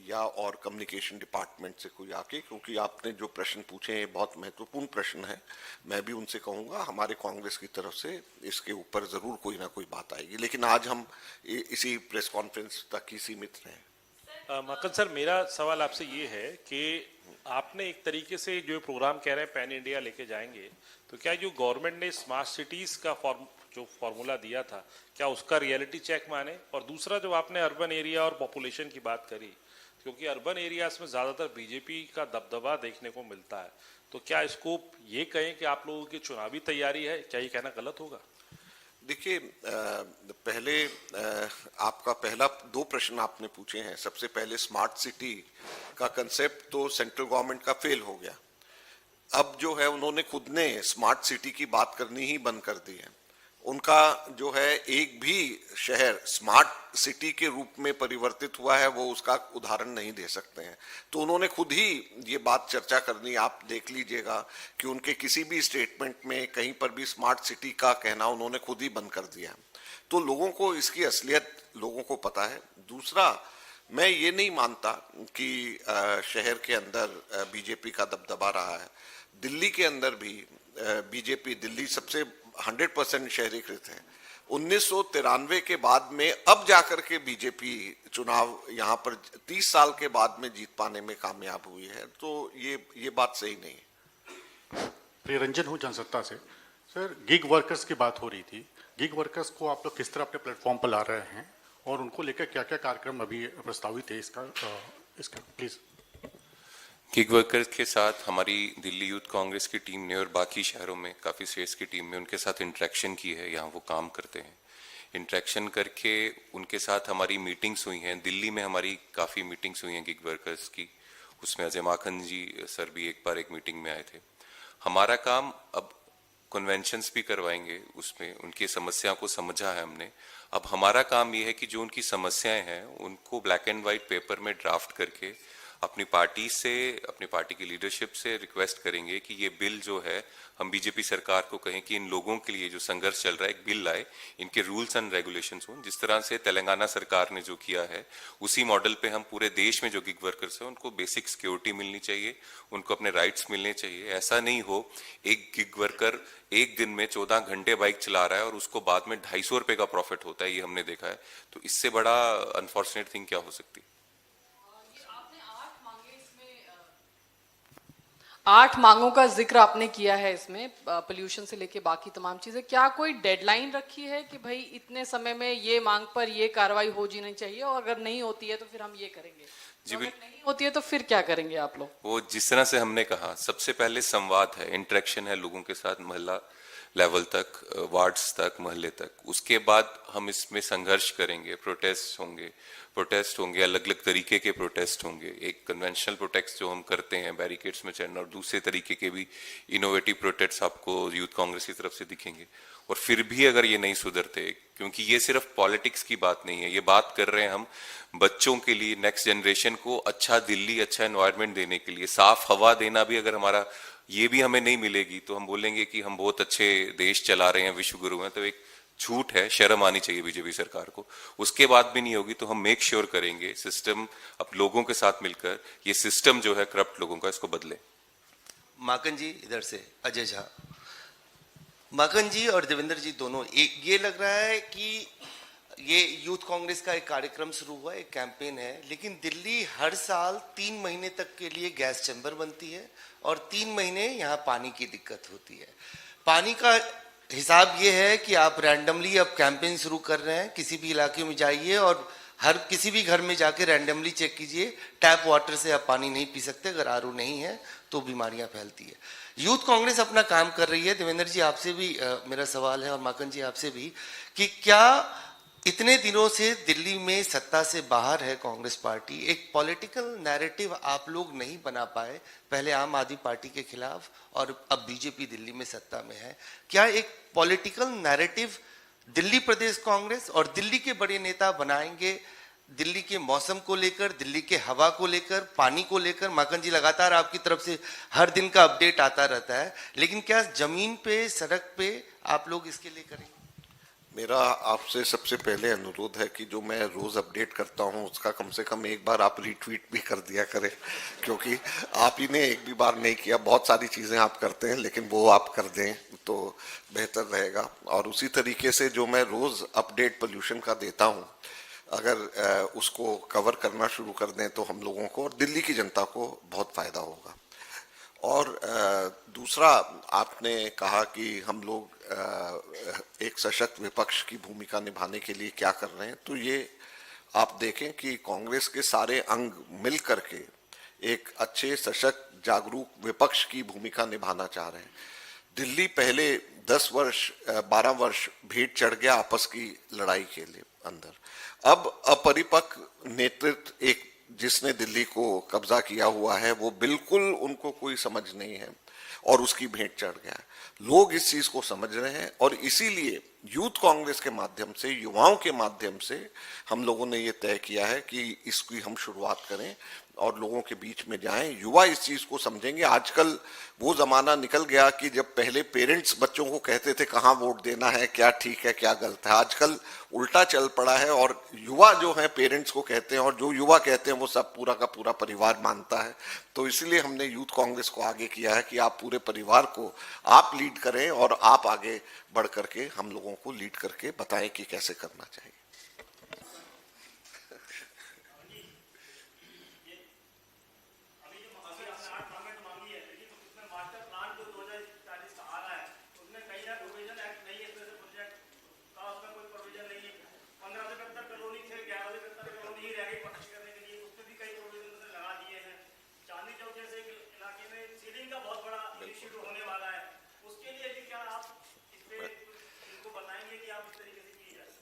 या और कम्युनिकेशन डिपार्टमेंट से कोई आके, क्योंकि आपने जो प्रश्न पूछे हैं बहुत महत्वपूर्ण प्रश्न है, मैं भी उनसे कहूँगा हमारे कांग्रेस की तरफ से इसके ऊपर ज़रूर कोई ना कोई बात आएगी, लेकिन आज हम इसी प्रेस कॉन्फ्रेंस तक ही सीमित रहें। मक्कन सर, मेरा सवाल आपसे ये है कि आपने एक तरीके से जो प्रोग्राम कह रहे हैं पैन इंडिया लेके जाएंगे, तो क्या जो गवर्नमेंट ने स्मार्ट सिटीज़ का जो फॉर्मूला दिया था, क्या उसका रियलिटी चेक माने? और दूसरा, जो आपने अर्बन एरिया और पॉपुलेशन की बात करी, क्योंकि अर्बन एरियाज में ज़्यादातर बीजेपी का दबदबा देखने को मिलता है, तो क्या इसको ये कहें कि आप लोगों की चुनावी तैयारी है? क्या ये कहना गलत होगा? देखिए, पहले आपका पहला 2 प्रश्न आपने पूछे हैं। सबसे पहले स्मार्ट सिटी का कंसेप्ट तो सेंट्रल गवर्नमेंट का फेल हो गया। अब जो है उन्होंने खुद ने स्मार्ट सिटी की बात करनी ही बंद कर दी है। उनका जो है एक भी शहर स्मार्ट सिटी के रूप में परिवर्तित हुआ है वो उसका उदाहरण नहीं दे सकते हैं। तो उन्होंने खुद ही ये बात चर्चा करनी, आप देख लीजिएगा कि उनके किसी भी स्टेटमेंट में कहीं पर भी स्मार्ट सिटी का कहना उन्होंने खुद ही बंद कर दिया। तो लोगों को इसकी असलियत लोगों को पता है। दूसरा, मैं ये नहीं मानता कि शहर के अंदर बीजेपी का दबदबा रहा है। दिल्ली के अंदर भी बीजेपी, दिल्ली सबसे 100% शहरीकृत है। 1993 के बाद में अब जाकर के बीजेपी चुनाव यहाँ पर 30 साल के बाद में जीत पाने में कामयाब हुई है, तो ये बात सही नहीं है। प्रियरंजन हूँ जनसत्ता से। सर, गिग वर्कर्स की बात हो रही थी। गिग वर्कर्स को आप लोग किस तरह अपने प्लेटफॉर्म पर ला रहे हैं और उनको लेकर क्या क्या कार्यक्रम अभी प्रस्तावित है, इसका प्लीज। गिग वर्कर्स के साथ हमारी दिल्ली यूथ कांग्रेस की टीम ने और बाकी शहरों में काफ़ी स्टेट्स की टीम ने उनके साथ इंटरेक्शन की है। यहाँ वो काम करते हैं, इंटरेक्शन करके उनके साथ हमारी मीटिंग्स हुई हैं। दिल्ली में हमारी काफ़ी मीटिंग्स हुई हैं गिग वर्कर्स की, उसमें अजय माखन जी सर भी एक बार एक मीटिंग में आए थे। हमारा काम अब कन्वेंशंस भी करवाएंगे, उसमें उनकी समस्या को समझा है हमने। अब हमारा काम ये है कि जो उनकी समस्याएं हैं उनको ब्लैक एंड वाइट पेपर में ड्राफ्ट करके अपनी पार्टी से, अपनी पार्टी की लीडरशिप से रिक्वेस्ट करेंगे कि ये बिल जो है, हम बीजेपी सरकार को कहें कि इन लोगों के लिए जो संघर्ष चल रहा है एक बिल लाए, इनके रूल्स एंड रेगुलेशंस हों। जिस तरह से तेलंगाना सरकार ने जो किया है उसी मॉडल पे हम पूरे देश में जो गिग वर्कर्स हैं उनको बेसिक सिक्योरिटी मिलनी चाहिए, उनको अपने राइट्स मिलने चाहिए। ऐसा नहीं हो एक गिग वर्कर एक दिन में 14 घंटे बाइक चला रहा है और उसको बाद में 250 रुपए का प्रॉफिट होता है, ये हमने देखा है। तो इससे बड़ा अनफॉर्चुनेट थिंग क्या हो सकती है? 8 मांगों का जिक्र आपने किया है इसमें, पोल्यूशन से लेके बाकी तमाम चीजें। क्या कोई डेडलाइन रखी है कि भाई इतने समय में ये मांग पर ये कार्रवाई हो जानी चाहिए, और अगर नहीं होती है तो फिर हम ये करेंगे? जी, अगर नहीं होती है तो फिर क्या करेंगे आप लोग? वो जिस तरह से हमने कहा, सबसे पहले संवाद है, इंटरेक्शन है लोगों के साथ, मोहल्ला लेवल तक, वार्ड्स तक, मोहल्ले तक। उसके बाद हम इसमें संघर्ष करेंगे, प्रोटेस्ट होंगे, अलग अलग तरीके के प्रोटेस्ट होंगे। एक कन्वेंशनल प्रोटेस्ट जो हम करते हैं बैरिकेड्स में चढ़ना, और दूसरे तरीके के भी इनोवेटिव प्रोटेस्ट आपको यूथ कांग्रेस की तरफ से दिखेंगे। और फिर भी अगर ये नहीं सुधरते, क्योंकि ये सिर्फ पॉलिटिक्स की बात नहीं है, ये बात कर रहे हैं हम बच्चों के लिए, नेक्स्ट जनरेशन को अच्छा दिल्ली, अच्छा एनवायरनमेंट देने के लिए। साफ हवा देना भी अगर हमारा ये भी हमें नहीं मिलेगी तो हम बोलेंगे कि हम बहुत अच्छे देश चला रहे हैं, विश्व गुरु हैं, तो एक झूठ है, शर्म आनी चाहिए बीजेपी सरकार को। उसके बाद भी नहीं होगी तो हम मेक श्योर करेंगे सिस्टम, अब लोगों के साथ मिलकर ये सिस्टम जो है करप्ट लोगों का, इसको बदले। माकन जी इधर से, अजय झा। माकन जी और देवेंद्र जी दोनों, ये लग रहा है कि ये यूथ कांग्रेस का एक कार्यक्रम शुरू हुआ, एक कैंपेन है, लेकिन दिल्ली हर साल 3 महीने तक के लिए गैस चैम्बर बनती है और 3 महीने यहाँ पानी की दिक्कत होती है। पानी का हिसाब ये है कि आप रैंडमली अब कैंपेन शुरू कर रहे हैं, किसी भी इलाके में जाइए और हर किसी भी घर में जाके रैंडमली चेक कीजिए, टैप वाटर से आप पानी नहीं पी सकते, अगर आरओ नहीं है तो बीमारियां फैलती है। यूथ कांग्रेस अपना काम कर रही है। देवेंद्र जी आपसे भी मेरा सवाल है, और माकन जी आपसे भी, कि क्या इतने दिनों से दिल्ली में सत्ता से बाहर है कांग्रेस पार्टी, एक पॉलिटिकल नैरेटिव आप लोग नहीं बना पाए, पहले आम आदमी पार्टी के खिलाफ और अब बीजेपी दिल्ली में सत्ता में है, क्या एक पॉलिटिकल नैरेटिव दिल्ली प्रदेश कांग्रेस और दिल्ली के बड़े नेता बनाएंगे, दिल्ली के मौसम को लेकर, दिल्ली के हवा को लेकर, पानी को लेकर? माकन जी लगातार आपकी तरफ से हर दिन का अपडेट आता रहता है, लेकिन क्या जमीन पे, सड़क पे आप लोग इसके लिए करेंगे? मेरा आपसे सबसे पहले अनुरोध है कि जो मैं रोज अपडेट करता हूं उसका कम से कम एक बार आप रीट्वीट भी कर दिया करें, क्योंकि आप ही ने एक भी बार नहीं किया। बहुत सारी चीजें आप करते हैं लेकिन वो आप कर दें तो बेहतर रहेगा। और उसी तरीके से जो मैं रोज अपडेट पोल्यूशन का देता हूं, अगर उसको कवर करना शुरू कर दें तो हम लोगों को और दिल्ली की जनता को बहुत फायदा होगा। और दूसरा, आपने कहा कि हम लोग एक सशक्त विपक्ष की भूमिका निभाने के लिए क्या कर रहे हैं, तो ये आप देखें कि कांग्रेस के सारे अंग मिल करके एक अच्छे, सशक्त, जागरूक विपक्ष की भूमिका निभाना चाह रहे हैं। दिल्ली पहले 10 वर्ष 12 वर्ष भेंट चढ़ गया आपस की लड़ाई के लिए अंदर। अब अपरिपक्व नेतृत्व एक जिसने दिल्ली को कब्जा किया हुआ है, वो बिल्कुल उनको कोई समझ नहीं है और उसकी भेंट चढ़ गया है। लोग इस चीज को समझ रहे हैं और इसीलिए यूथ कांग्रेस के माध्यम से, युवाओं के माध्यम से हम लोगों ने ये तय किया है कि इसकी हम शुरुआत करें और लोगों के बीच में जाएं। युवा इस चीज को समझेंगे। आजकल वो जमाना निकल गया कि जब पहले पेरेंट्स बच्चों को कहते थे कहाँ वोट देना है, क्या ठीक है क्या गलत है। आजकल उल्टा चल पड़ा है और युवा जो है पेरेंट्स को कहते हैं और जो युवा कहते हैं वो सब पूरा का पूरा परिवार मानता है। तो इसलिए हमने यूथ कांग्रेस को आगे किया है कि आप पूरे परिवार को आप लीड करें और आप आगे बढ़ करके हम लोगों को लीड करके बताएं कि कैसे करना चाहिए।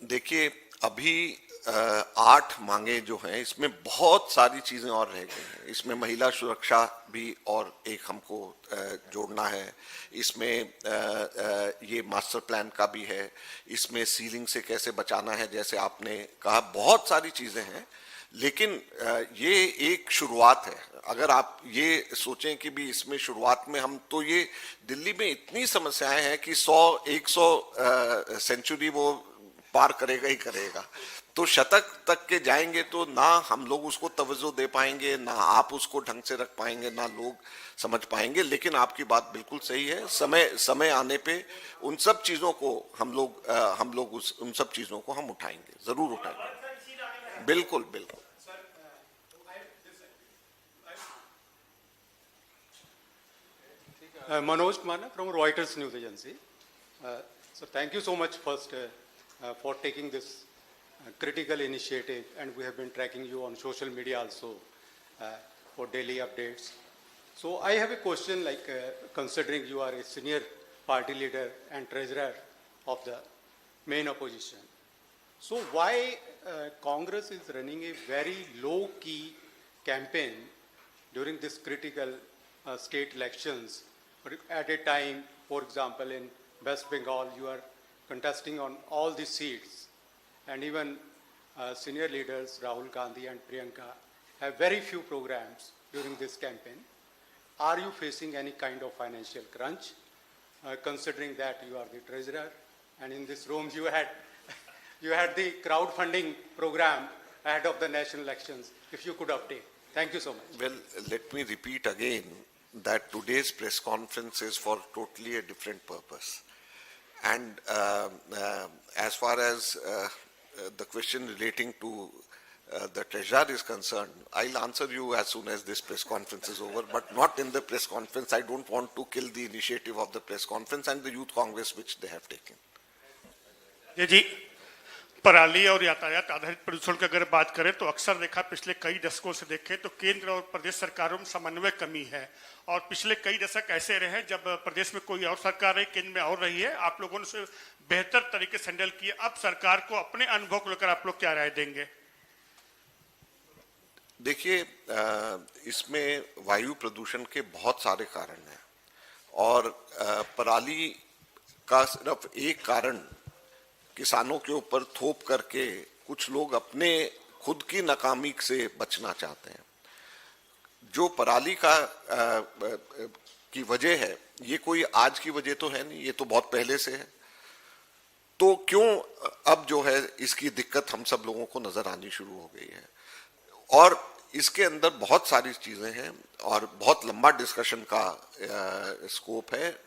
देखिए, अभी 8 मांगे जो हैं, इसमें बहुत सारी चीजें और रह गई हैं। इसमें महिला सुरक्षा भी और एक हमको जोड़ना है, इसमें ये मास्टर प्लान का भी है, इसमें सीलिंग से कैसे बचाना है, जैसे आपने कहा, बहुत सारी चीजें हैं लेकिन ये एक शुरुआत है। अगर आप ये सोचें कि भी इसमें शुरुआत में हम, तो ये दिल्ली में इतनी समस्याएं हैं कि 100 सेंचुरी वो पार करेगा ही करेगा। तो शतक तक के जाएंगे तो ना हम लोग उसको तवज्जो दे पाएंगे, ना आप उसको ढंग से रख पाएंगे, ना लोग समझ पाएंगे। लेकिन आपकी बात बिल्कुल सही है, समय आने पे उन सब चीजों को हम लोग उन सब चीजों को हम उठाएंगे, जरूर उठाएंगे। बिल्कुल बिल्कुल। Manoj Kumar from Reuters News Agency. So thank you so much first for taking this critical initiative, and we have been tracking you on social media also for daily updates. So I have a question, like considering you are a senior party leader and treasurer of the main opposition. So why Congress is running a very low-key campaign during this critical state elections? At a time, for example, in West Bengal, you are contesting on all the seats, and even senior leaders Rahul Gandhi and Priyanka have very few programs during this campaign. Are you facing any kind of financial crunch, considering that you are the treasurer, and in this room you had the crowdfunding program ahead of the national elections? If you could update. Thank you so much. Well, let me repeat again that today's press conference is for totally a different purpose. And as far as the question relating to the treasurer is concerned, I'll answer you as soon as this press conference is over, but not in the press conference. I don't want to kill the initiative of the press conference and the Youth Congress which they have taken. जी, पराली और यातायात आधारित प्रदूषण की अगर बात करें तो अक्सर देखा पिछले कई दशकों से देखें तो केंद्र और प्रदेश सरकारों में समन्वय कमी है, और पिछले कई दशक ऐसे रहे जब प्रदेश में कोई और सरकार रही, केंद्र में और रही है, आप लोगों ने उसे बेहतर तरीके से हैंडल किया। अब सरकार को अपने अनुभव को लेकर आप लोग क्या राय देंगे? देखिए, इसमें वायु प्रदूषण के बहुत सारे कारण हैं, और पराली का सिर्फ एक कारण किसानों के ऊपर थोप करके कुछ लोग अपने खुद की नाकामी से बचना चाहते हैं। जो पराली का की वजह है, ये कोई आज की वजह तो है नहीं, ये तो बहुत पहले से है। तो क्यों अब जो है इसकी दिक्कत हम सब लोगों को नजर आनी शुरू हो गई है, और इसके अंदर बहुत सारी चीजें हैं और बहुत लंबा डिस्कशन का स्कोप है।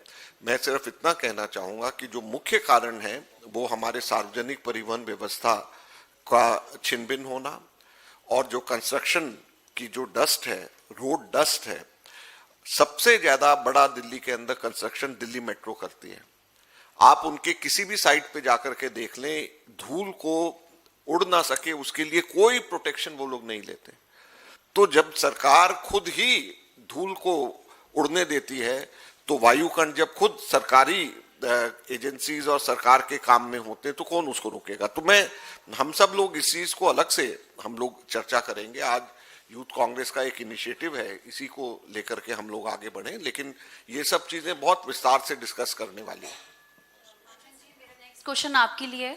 मैं सिर्फ इतना कहना चाहूंगा कि जो मुख्य कारण है वो हमारे सार्वजनिक परिवहन व्यवस्था का छिन-भिन्न होना, और जो कंस्ट्रक्शन की जो डस्ट है, रोड डस्ट है। सबसे ज्यादा बड़ा दिल्ली के अंदर कंस्ट्रक्शन दिल्ली मेट्रो करती है। आप उनके किसी भी साइट पे जाकर के देख लें, धूल को उड़ ना सके उसके लिए कोई प्रोटेक्शन वो लोग नहीं लेते। तो जब सरकार खुद ही धूल को उड़ने देती है, तो वायुकण जब खुद सरकारी एजेंसीज और सरकार के काम में होते हैं तो कौन उसको रोकेगा? तो हम सब लोग इस चीज को अलग से हम लोग चर्चा करेंगे। आज यूथ कांग्रेस का एक इनिशिएटिव है, इसी को लेकर के हम लोग आगे बढ़े, लेकिन ये सब चीजें बहुत विस्तार से डिस्कस करने वाली है। नेक्स्ट क्वेश्चन आपके लिए,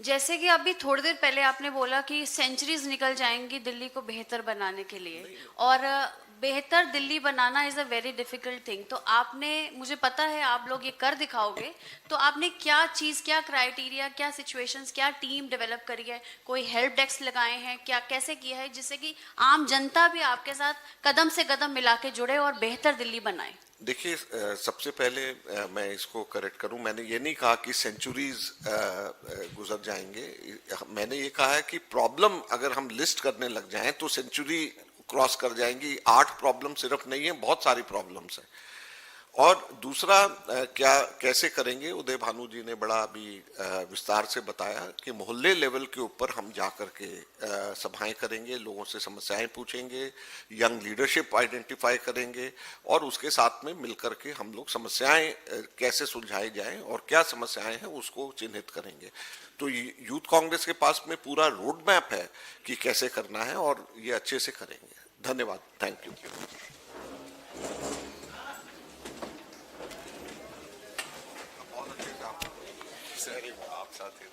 जैसे कि अभी थोड़ी देर पहले आपने बोला कि सेंचुरीज निकल जाएंगी दिल्ली को बेहतर बनाने के लिए, और बेहतर दिल्ली बनाना is a very difficult thing. तो आपने, मुझे पता है आप लोग ये कर दिखाओगे, तो आपने क्या चीज़, क्या क्राइटेरिया, क्या सिचुएशंस, क्या टीम डेवलप करी है, कोई हेल्प डेस्क लगाए हैं, क्या कैसे किया है जिससे कि आम जनता भी आपके साथ कदम से कदम मिला के जुड़े और बेहतर दिल्ली बनाए? देखिए, सबसे पहले मैं इसको करेक्ट करूं, मैंने ये नहीं कहा कि सेंचुरीज गुजर जाएंगे। मैंने ये कहा है कि प्रॉब्लम अगर हम लिस्ट करने लग जाएं तो सेंचुरी क्रॉस कर जाएंगी। 8 प्रॉब्लम सिर्फ नहीं है, बहुत सारी प्रॉब्लम्स हैं। और दूसरा, क्या कैसे करेंगे, उदय भानु जी ने बड़ा अभी विस्तार से बताया कि मोहल्ले लेवल के ऊपर हम जा कर के सभाएं करेंगे, लोगों से समस्याएं पूछेंगे, यंग लीडरशिप आइडेंटिफाई करेंगे, और उसके साथ में मिलकर के हम लोग समस्याएं कैसे सुलझाई जाएं और क्या समस्याएं हैं उसको चिन्हित करेंगे। तो यूथ कांग्रेस के पास में पूरा रोड मैप है कि कैसे करना है, और ये अच्छे से करेंगे। धन्यवाद, थैंक यू। आप साथ ही